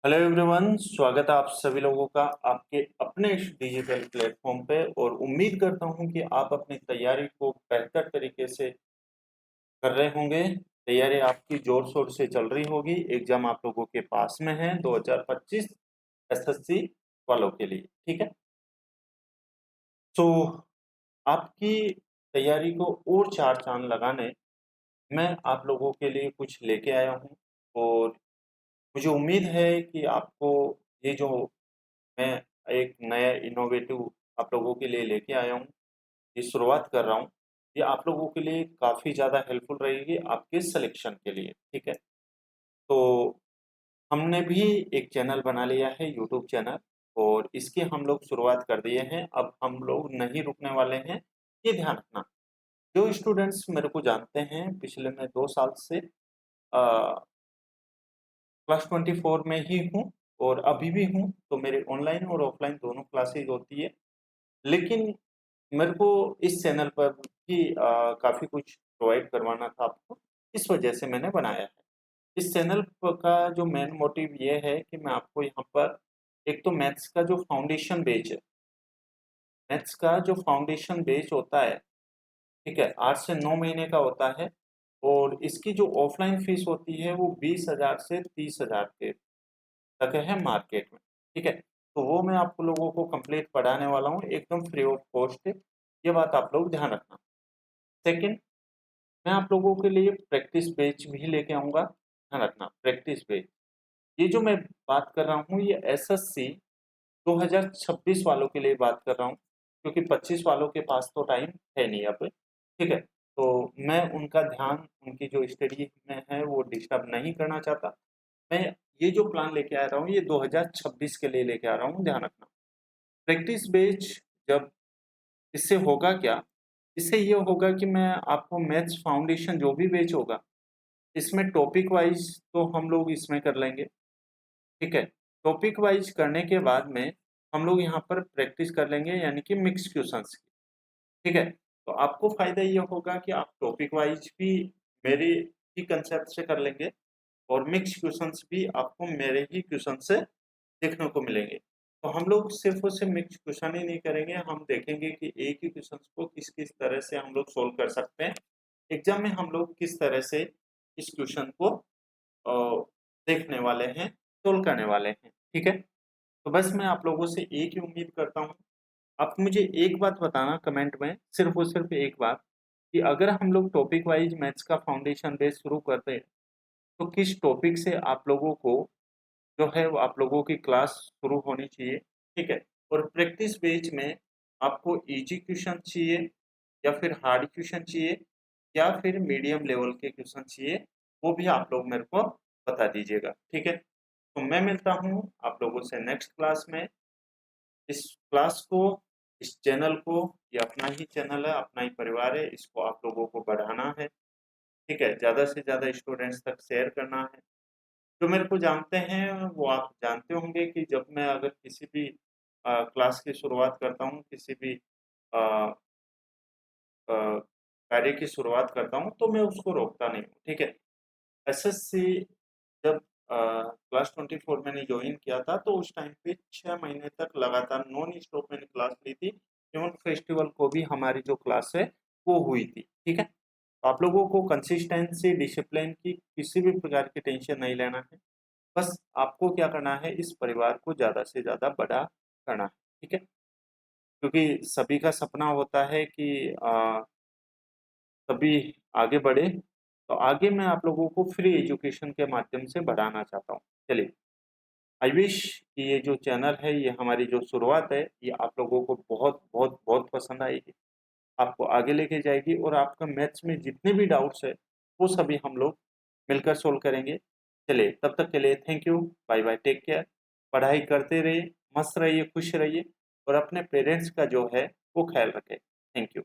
Hello everyone, स्वागत है आप सभी लोगों का आपके अपने इस डिजिटल प्लेटफॉर्म पे। और उम्मीद करता हूं कि आप अपनी तैयारी को बेहतर तरीके से कर रहे होंगे। तैयारी आपकी जोर शोर से चल रही होगी। एग्जाम आप लोगों के पास में है 2025 एसएससी वालों के लिए, ठीक है। तो आपकी तैयारी को और चार चांद लगाने मैं आप लोगों के लिए कुछ लेके आया हूँ। और मुझे उम्मीद है कि आपको ये जो मैं एक नया इनोवेटिव आप लोगों के लिए लेके आया हूँ, ये शुरुआत कर रहा हूँ, ये आप लोगों के लिए काफ़ी ज़्यादा हेल्पफुल रहेगी आपके सिलेक्शन के लिए, ठीक है। तो हमने भी एक चैनल बना लिया है, यूट्यूब चैनल, और इसकी हम लोग शुरुआत कर दिए हैं। अब हम लोग नहीं रुकने वाले हैं, ये ध्यान रखना। जो स्टूडेंट्स मेरे को जानते हैं, पिछले मैं 2 साल से क्लास 24 में ही हूँ और अभी भी हूँ। तो मेरे ऑनलाइन और ऑफलाइन दोनों क्लासेज होती है। लेकिन मेरे को इस चैनल पर भी काफ़ी कुछ प्रोवाइड करवाना था आपको, इस वजह से मैंने बनाया है। इस चैनल का जो मेन मोटिव ये है कि मैं आपको यहाँ पर एक तो मैथ्स का जो फाउंडेशन बेस है, मैथ्स का जो फाउंडेशन बेस होता है, ठीक है, 8 से 9 महीने का होता है। और इसकी जो ऑफलाइन फीस होती है वो 20,000 से 30,000 के तक है मार्केट में, ठीक है। तो वो मैं आप लोगों को कंप्लीट पढ़ाने वाला हूँ, एकदम फ्री ऑफ कॉस्ट है। ये बात आप लोग ध्यान रखना। सेकंड, मैं आप लोगों के लिए प्रैक्टिस बेच भी लेके आऊँगा, ध्यान रखना प्रैक्टिस बेच। ये जो मैं बात कर रहा हूँ ये एसएससी 2026 वालों के लिए बात कर रहा हूँ, क्योंकि 25 वालों के पास तो टाइम है नहीं अब, ठीक है। तो मैं उनका ध्यान उनकी जो स्टडी में है वो डिस्टर्ब नहीं करना चाहता। मैं ये जो प्लान लेके आ रहा हूँ ये 2026 के लिए लेके आ रहा हूँ, ध्यान रखना। प्रैक्टिस बेच जब इससे होगा क्या, इससे ये होगा कि मैं आपको मैथ्स फाउंडेशन जो भी बेच होगा, इसमें टॉपिक वाइज तो हम लोग इसमें कर लेंगे, ठीक है। टॉपिक वाइज करने के बाद में हम लोग यहाँ पर प्रैक्टिस कर लेंगे, यानी कि मिक्स क्वेश्चंस की, ठीक है। तो आपको फायदा ये होगा कि आप टॉपिक वाइज भी मेरे ही कंसेप्ट से कर लेंगे और मिक्स क्वेश्चंस भी आपको मेरे ही क्वेश्चन से देखने को मिलेंगे। तो हम लोग सिर्फ और सिर्फ मिक्स क्वेश्चन ही नहीं करेंगे, हम देखेंगे कि एक ही क्वेश्चन को किस किस तरह से हम लोग सोल्व कर सकते हैं। एग्जाम में हम लोग किस तरह से इस क्वेश्चन को देखने वाले हैं, सोल्व करने वाले हैं, ठीक है। तो बस मैं आप लोगों से एक ही उम्मीद करता हूँ, आप मुझे एक बात बताना कमेंट में, सिर्फ और सिर्फ एक बात, कि अगर हम लोग टॉपिक वाइज मैथ्स का फाउंडेशन बेस शुरू करते हैं तो किस टॉपिक से आप लोगों को जो है वो आप लोगों की क्लास शुरू होनी चाहिए, ठीक है। और प्रैक्टिस बेच में आपको इजी क्वेश्चन चाहिए या फिर हार्ड क्वेश्चन चाहिए या फिर मीडियम लेवल के क्वेश्चन चाहिए, वो भी आप लोग मेरे को बता दीजिएगा, ठीक है। तो मैं मिलता हूँ आप लोगों से नेक्स्ट क्लास में। इस क्लास को, इस चैनल को, ये अपना ही चैनल है, अपना ही परिवार है, इसको आप लोगों को बढ़ाना है, ठीक है। ज़्यादा से ज़्यादा स्टूडेंट्स तक शेयर करना है। जो मेरे को जानते हैं वो आप जानते होंगे कि जब मैं अगर किसी भी क्लास की शुरुआत करता हूँ, किसी भी अ, अ, कार्य की शुरुआत करता हूँ तो मैं उसको रोकता नहीं हूँ, ठीक है। एसएससी जब क्लास 24 मैंने ज्वाइन किया था तो उस टाइम पे 6 महीने तक लगातार नॉन स्टॉप मैंने क्लास ली थी। इवन फेस्टिवल को भी हमारी जो क्लास है वो हुई थी, ठीक है। तो आप लोगों को कंसिस्टेंसी, डिसिप्लिन की किसी भी प्रकार की टेंशन नहीं लेना है। बस आपको क्या करना है, इस परिवार को ज़्यादा से ज़्यादा बड़ा करना है, ठीक है। क्योंकि सभी का सपना होता है कि सभी आगे बढ़े। तो आगे मैं आप लोगों को फ्री एजुकेशन के माध्यम से बढ़ाना चाहता हूँ। चलिए, आई विश कि ये जो चैनल है, ये हमारी जो शुरुआत है, ये आप लोगों को बहुत बहुत बहुत पसंद आएगी, आपको आगे लेके जाएगी और आपका मैथ्स में जितने भी डाउट्स है वो सभी हम लोग मिलकर सोल्व करेंगे। चलिए, तब तक के लिए thank you, bye bye, take care. पढ़ाई करते रहिए, मस्त रहिए, खुश रहिए और अपने पेरेंट्स का जो है वो ख्याल रखें। Thank you.